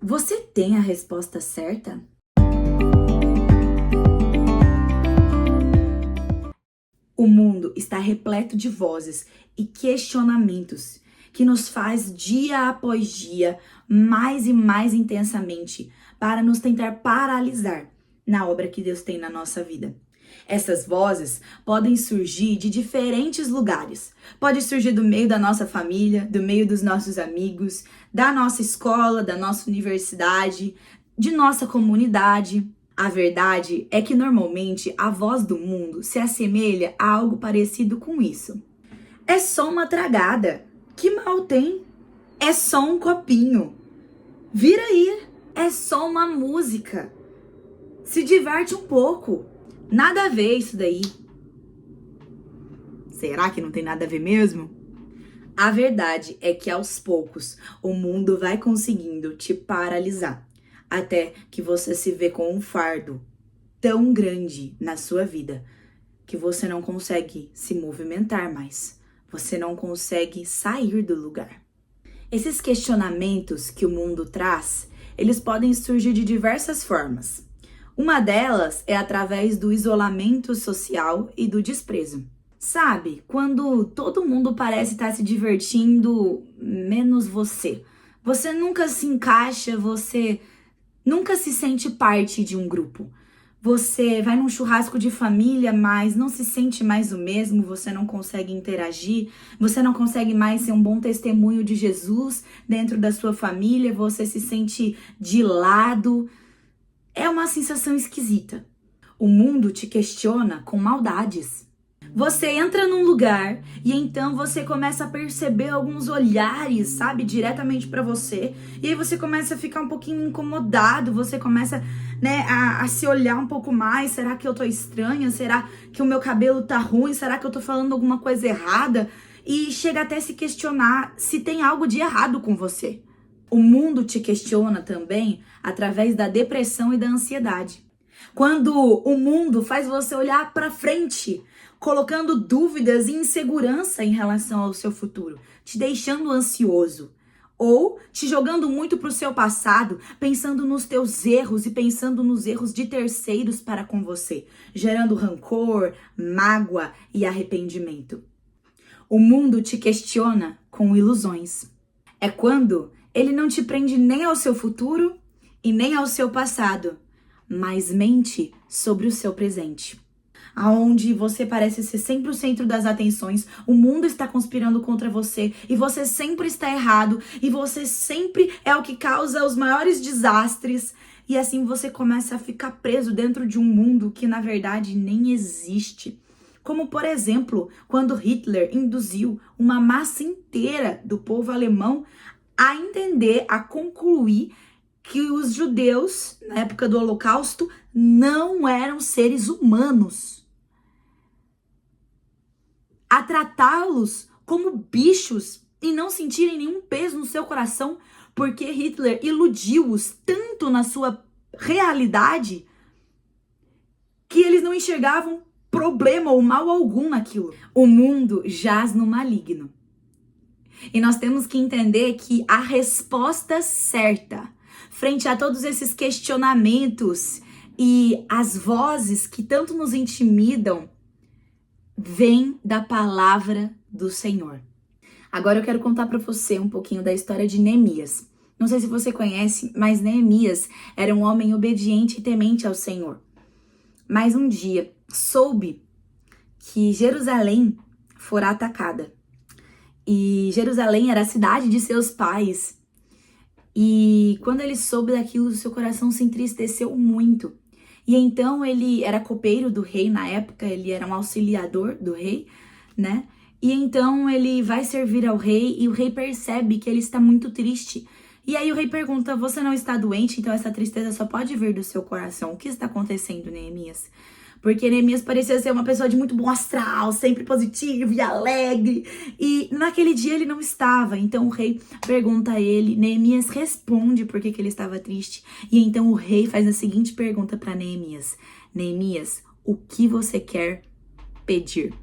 Você tem a resposta certa? O mundo está repleto de vozes e questionamentos que nos faz dia após dia, mais e mais intensamente, para nos tentar paralisar na obra que Deus tem na nossa vida. Essas vozes podem surgir de diferentes lugares. Pode surgir do meio da nossa família, do meio dos nossos amigos, da nossa escola, da nossa universidade, de nossa comunidade. A verdade é que normalmente a voz do mundo se assemelha a algo parecido com isso. É só uma tragada. Que mal tem? É só um copinho. Vira aí. É só uma música. Se diverte um pouco. Nada a ver isso daí. Será que não tem nada a ver mesmo? A verdade é que aos poucos o mundo vai conseguindo te paralisar, até que você se vê com um fardo tão grande na sua vida que você não consegue se movimentar mais, você não consegue sair do lugar. Esses questionamentos que o mundo traz, eles podem surgir de diversas formas. Uma delas é através do isolamento social e do desprezo. Sabe, quando todo mundo parece estar se divertindo, menos você. Você nunca se encaixa, você nunca se sente parte de um grupo. Você vai num churrasco de família, mas não se sente mais o mesmo, você não consegue interagir, você não consegue mais ser um bom testemunho de Jesus dentro da sua família, você se sente de lado. É uma sensação esquisita. O mundo te questiona com maldades. Você entra num lugar e então você começa a perceber alguns olhares, sabe, diretamente pra você. E aí você começa a ficar um pouquinho incomodado, você começa, a se olhar um pouco mais. Será que eu tô estranha? Será que o meu cabelo tá ruim? Será que eu tô falando alguma coisa errada? E chega até a se questionar se tem algo de errado com você. O mundo te questiona também através da depressão e da ansiedade. Quando o mundo faz você olhar para frente, colocando dúvidas e insegurança em relação ao seu futuro, te deixando ansioso, ou te jogando muito para o seu passado, pensando nos teus erros e pensando nos erros de terceiros para com você, gerando rancor, mágoa e arrependimento. O mundo te questiona com ilusões. É quando ele não te prende nem ao seu futuro e nem ao seu passado, mas mente sobre o seu presente. Aonde você parece ser sempre o centro das atenções, o mundo está conspirando contra você e você sempre está errado e você sempre é o que causa os maiores desastres. E assim você começa a ficar preso dentro de um mundo que na verdade nem existe. Como, por exemplo, quando Hitler induziu uma massa inteira do povo alemão a entender, a concluir que os judeus, na época do Holocausto, não eram seres humanos. A tratá-los como bichos e não sentirem nenhum peso no seu coração, porque Hitler iludiu-os tanto na sua realidade que eles não enxergavam problema ou mal algum naquilo. O mundo jaz no maligno. E nós temos que entender que a resposta certa, frente a todos esses questionamentos e as vozes que tanto nos intimidam, vem da palavra do Senhor. Agora eu quero contar para você um pouquinho da história de Neemias. Não sei se você conhece, mas Neemias era um homem obediente e temente ao Senhor. Mas um dia soube que Jerusalém fora atacada. E Jerusalém era a cidade de seus pais. E quando ele soube daquilo, seu coração se entristeceu muito. E então ele era copeiro do rei na época, ele era um auxiliador do rei, né? E então ele vai servir ao rei e o rei percebe que ele está muito triste. E aí o rei pergunta, você não está doente? Então essa tristeza só pode vir do seu coração. O que está acontecendo, Neemias? Porque Neemias parecia ser uma pessoa de muito bom astral, sempre positivo e alegre. E naquele dia ele não estava. Então o rei pergunta a ele, Neemias responde por que ele estava triste. E então o rei faz a seguinte pergunta para Neemias. Neemias, o que você quer pedir?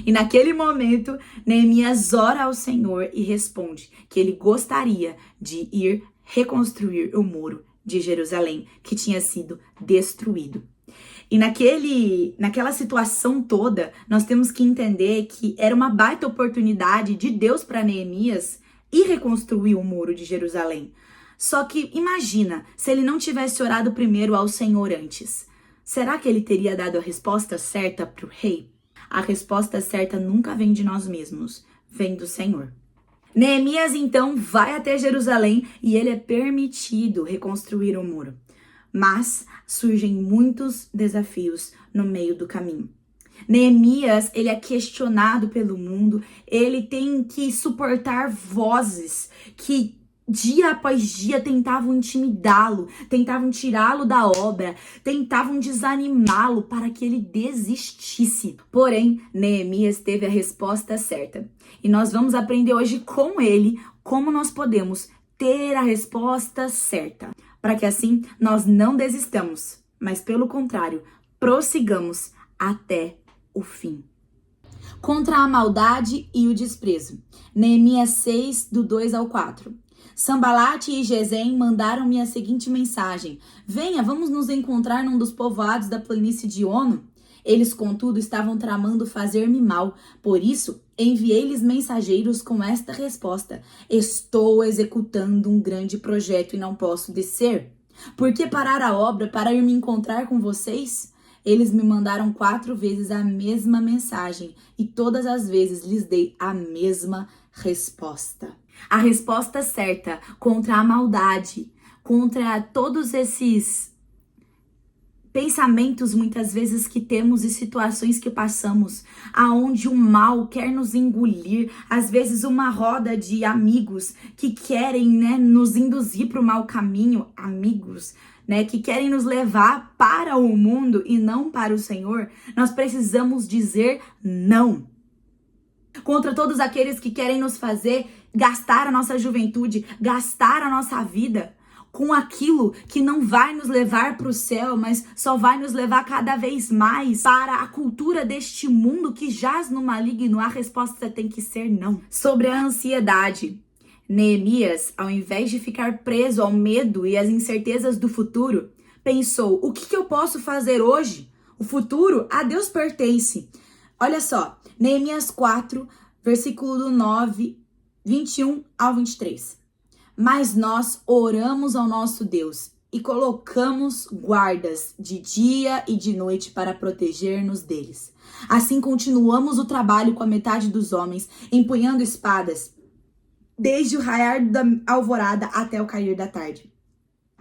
E naquele momento, Neemias ora ao Senhor e responde que ele gostaria de ir reconstruir o muro de Jerusalém que tinha sido destruído. E naquela situação toda, nós temos que entender que era uma baita oportunidade de Deus para Neemias ir reconstruir o muro de Jerusalém. Só que imagina, se ele não tivesse orado primeiro ao Senhor antes. Será que ele teria dado a resposta certa para o rei? A resposta certa nunca vem de nós mesmos, vem do Senhor. Neemias então vai até Jerusalém e ele é permitido reconstruir o muro. Mas surgem muitos desafios no meio do caminho. Neemias, ele é questionado pelo mundo, ele tem que suportar vozes que dia após dia tentavam intimidá-lo, tentavam tirá-lo da obra, tentavam desanimá-lo para que ele desistisse. Porém, Neemias teve a resposta certa. E nós vamos aprender hoje com ele como nós podemos ter a resposta certa, para que assim nós não desistamos, mas pelo contrário, prossigamos até o fim. Contra a maldade e o desprezo. Neemias 6, do 2 ao 4. Sambalate e Gesem mandaram-me a seguinte mensagem: venha, vamos nos encontrar num dos povoados da planície de Ono. Eles, contudo, estavam tramando fazer-me mal. Por isso, enviei-lhes mensageiros com esta resposta: estou executando um grande projeto e não posso descer. Por que parar a obra para ir me encontrar com vocês? Eles me mandaram 4 vezes a mesma mensagem e todas as vezes lhes dei a mesma resposta. A resposta certa contra a maldade, contra todos esses pensamentos muitas vezes que temos e situações que passamos, aonde o mal quer nos engolir, às vezes uma roda de amigos que querem, nos induzir para o mau caminho, amigos, que querem nos levar para o mundo e não para o Senhor. Nós precisamos dizer não. Contra todos aqueles que querem nos fazer gastar a nossa juventude, gastar a nossa vida com aquilo que não vai nos levar para o céu, mas só vai nos levar cada vez mais para a cultura deste mundo que jaz no maligno. A resposta tem que ser não. Sobre a ansiedade, Neemias, ao invés de ficar preso ao medo e às incertezas do futuro, pensou: o que eu posso fazer hoje? O futuro a Deus pertence. Olha só, Neemias 4, versículo do 9, 21 ao 23. Mas nós oramos ao nosso Deus e colocamos guardas de dia e de noite para proteger-nos deles. Assim continuamos o trabalho com a metade dos homens, empunhando espadas, desde o raiar da alvorada até o cair da tarde.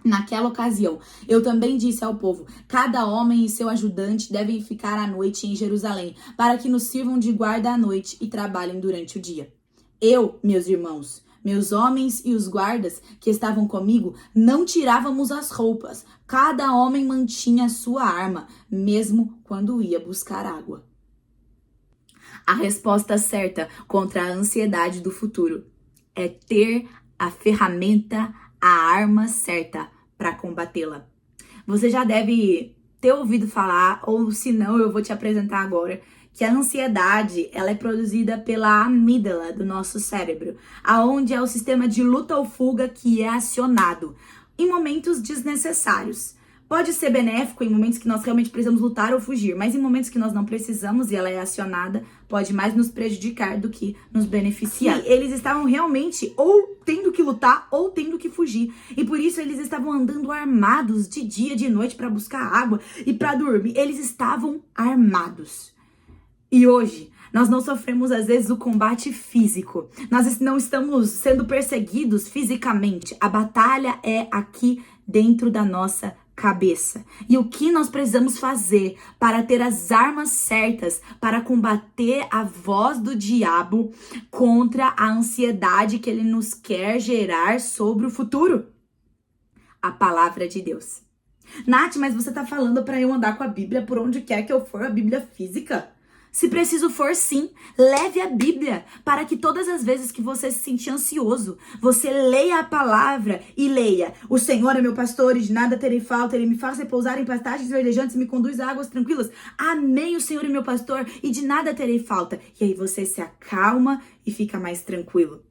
Naquela ocasião, eu também disse ao povo: cada homem e seu ajudante devem ficar à noite em Jerusalém, para que nos sirvam de guarda à noite e trabalhem durante o dia. Eu, meus irmãos, meus homens e os guardas que estavam comigo, não tirávamos as roupas. Cada homem mantinha a sua arma, mesmo quando ia buscar água. A resposta certa contra a ansiedade do futuro é ter a ferramenta, a arma certa para combatê-la. Você já deve ter ouvido falar, ou se não, eu vou te apresentar agora, que a ansiedade, ela é produzida pela amígdala do nosso cérebro, aonde é o sistema de luta ou fuga que é acionado em momentos desnecessários. Pode ser benéfico em momentos que nós realmente precisamos lutar ou fugir, mas em momentos que nós não precisamos e ela é acionada, pode mais nos prejudicar do que nos beneficiar. E eles estavam realmente ou tendo que lutar ou tendo que fugir. E por isso eles estavam andando armados de dia e de noite para buscar água e para dormir. Eles estavam armados. E hoje, nós não sofremos às vezes o combate físico. Nós não estamos sendo perseguidos fisicamente. A batalha é aqui dentro da nossa cabeça. E o que nós precisamos fazer para ter as armas certas para combater a voz do diabo contra a ansiedade que ele nos quer gerar sobre o futuro? A palavra de Deus. Nath, mas você tá falando para eu andar com a Bíblia por onde quer que eu for, a Bíblia física? Se preciso for, sim, leve a Bíblia para que todas as vezes que você se sentir ansioso, você leia a palavra e leia: o Senhor é meu pastor e de nada terei falta, ele me faz repousar em pastagens verdejantes e me conduz a águas tranquilas. Amém, o Senhor é meu pastor e de nada terei falta. E aí você se acalma e fica mais tranquilo.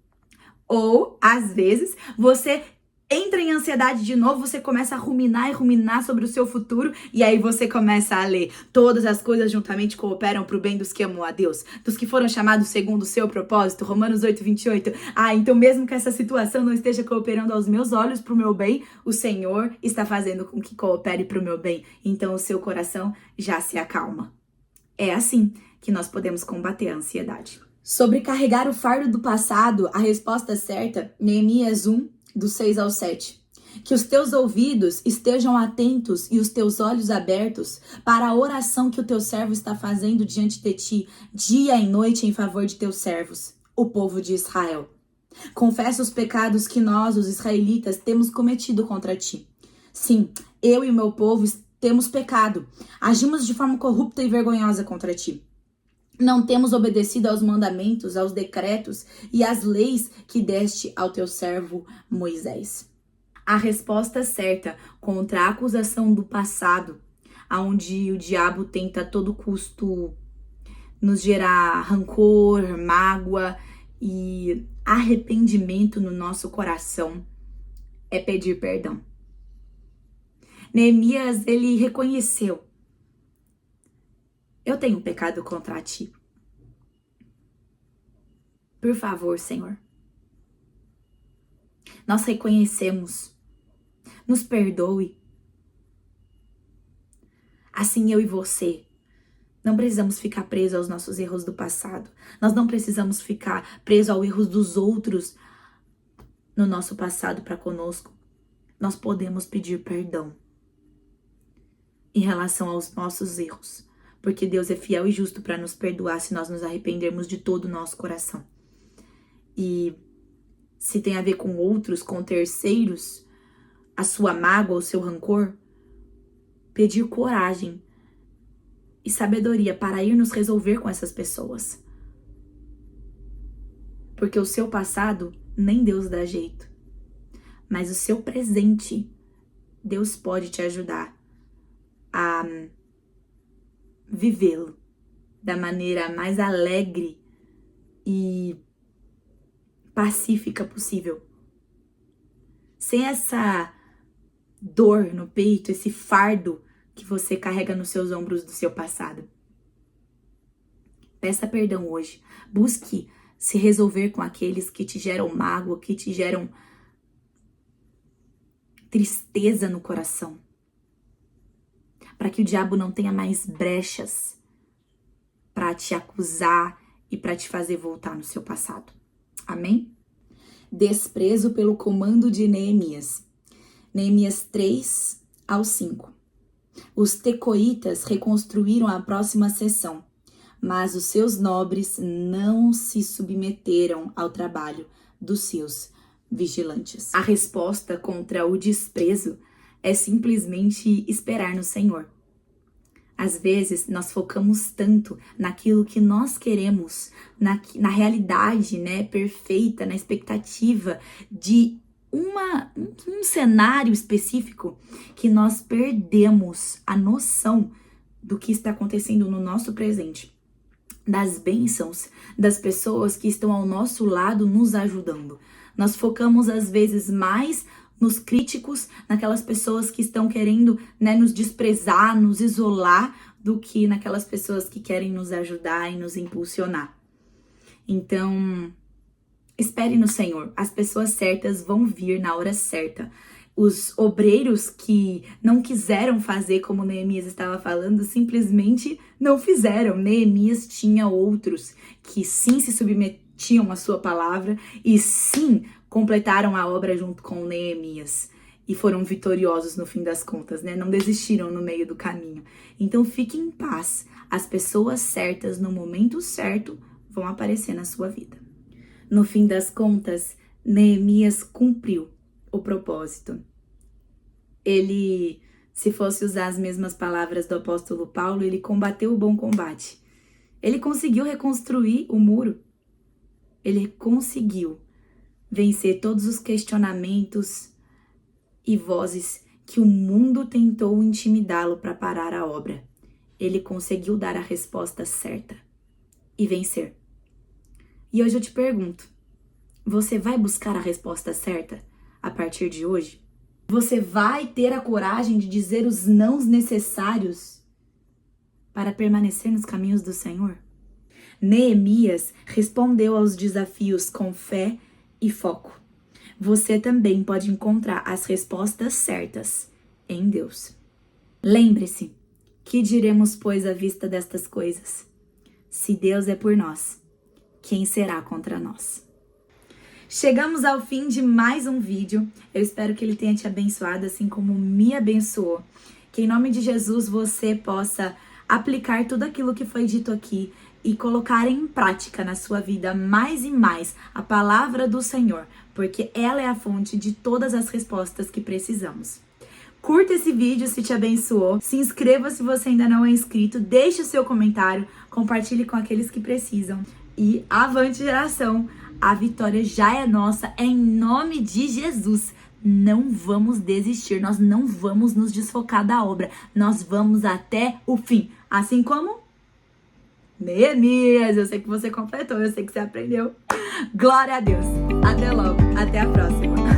Ou, às vezes, você entra em ansiedade de novo, você começa a ruminar e ruminar sobre o seu futuro, e aí você começa a ler: todas as coisas juntamente cooperam para o bem dos que amam a Deus, dos que foram chamados segundo o seu propósito, Romanos 8:28. Então mesmo que essa situação não esteja cooperando aos meus olhos para o meu bem, o Senhor está fazendo com que coopere para o meu bem, então o seu coração já se acalma. É assim que nós podemos combater a ansiedade. Sobre carregar o fardo do passado, a resposta certa, Neemias 1, do 6 ao 7. Que os teus ouvidos estejam atentos e os teus olhos abertos para a oração que o teu servo está fazendo diante de ti, dia e noite em favor de teus servos, o povo de Israel. Confessa os pecados que nós, os israelitas, temos cometido contra ti. Sim, eu e o meu povo temos pecado, agimos de forma corrupta e vergonhosa contra ti. Não temos obedecido aos mandamentos, aos decretos e às leis que deste ao teu servo Moisés. A resposta certa contra a acusação do passado, onde o diabo tenta a todo custo nos gerar rancor, mágoa e arrependimento no nosso coração, é pedir perdão. Neemias, ele reconheceu: eu tenho pecado contra ti. Por favor, Senhor. Nós reconhecemos. Nos perdoe. Assim eu e você não precisamos ficar presos aos nossos erros do passado. Nós não precisamos ficar presos aos erros dos outros no nosso passado para conosco. Nós podemos pedir perdão em relação aos nossos erros, porque Deus é fiel e justo para nos perdoar se nós nos arrependermos de todo o nosso coração. E se tem a ver com outros, com terceiros, a sua mágoa, o seu rancor, pedir coragem e sabedoria para ir nos resolver com essas pessoas. Porque o seu passado, nem Deus dá jeito. Mas o seu presente, Deus pode te ajudar a vivê-lo da maneira mais alegre e pacífica possível. Sem essa dor no peito, esse fardo que você carrega nos seus ombros do seu passado. Peça perdão hoje. Busque se resolver com aqueles que te geram mágoa, que te geram tristeza no coração. Para que o diabo não tenha mais brechas para te acusar e para te fazer voltar no seu passado. Amém? Desprezo pelo comando de Neemias. Neemias 3 ao 5. Os tecoitas reconstruíram a próxima seção, mas os seus nobres não se submeteram ao trabalho dos seus vigilantes. A resposta contra o desprezo é simplesmente esperar no Senhor. Às vezes, nós focamos tanto naquilo que nós queremos, na realidade, né, perfeita, na expectativa de um cenário específico, que nós perdemos a noção do que está acontecendo no nosso presente, das bênçãos, das pessoas que estão ao nosso lado nos ajudando. Nós focamos, às vezes, mais nos críticos, naquelas pessoas que estão querendo, né, nos desprezar, nos isolar, do que naquelas pessoas que querem nos ajudar e nos impulsionar. Então, espere no Senhor. As pessoas certas vão vir na hora certa. Os obreiros que não quiseram fazer como Neemias estava falando, simplesmente não fizeram. Neemias tinha outros que sim se submetiam à sua palavra e sim completaram a obra junto com Neemias e foram vitoriosos no fim das contas, né? Não desistiram no meio do caminho. Então fique em paz. As pessoas certas no momento certo vão aparecer na sua vida. No fim das contas, Neemias cumpriu o propósito. Ele, se fosse usar as mesmas palavras do apóstolo Paulo, ele combateu o bom combate. Ele conseguiu reconstruir o muro. Ele conseguiu vencer todos os questionamentos e vozes que o mundo tentou intimidá-lo para parar a obra. Ele conseguiu dar a resposta certa e vencer. E hoje eu te pergunto, você vai buscar a resposta certa a partir de hoje? Você vai ter a coragem de dizer os nãos necessários para permanecer nos caminhos do Senhor? Neemias respondeu aos desafios com fé e foco. Você também pode encontrar as respostas certas em Deus. Lembre-se, que diremos, pois, à vista destas coisas? Se Deus é por nós, quem será contra nós? Chegamos ao fim de mais um vídeo. Eu espero que ele tenha te abençoado, assim como me abençoou. Que em nome de Jesus você possa aplicar tudo aquilo que foi dito aqui e colocar em prática na sua vida mais e mais a palavra do Senhor, porque ela é a fonte de todas as respostas que precisamos. Curta esse vídeo se te abençoou, se inscreva se você ainda não é inscrito, deixe o seu comentário, compartilhe com aqueles que precisam e avante geração! A vitória já é nossa, em nome de Jesus. Não vamos desistir, nós não vamos nos desfocar da obra, nós vamos até o fim. Assim como Neemias, eu sei que você completou, eu sei que você aprendeu. Glória a Deus. Até logo, até a próxima.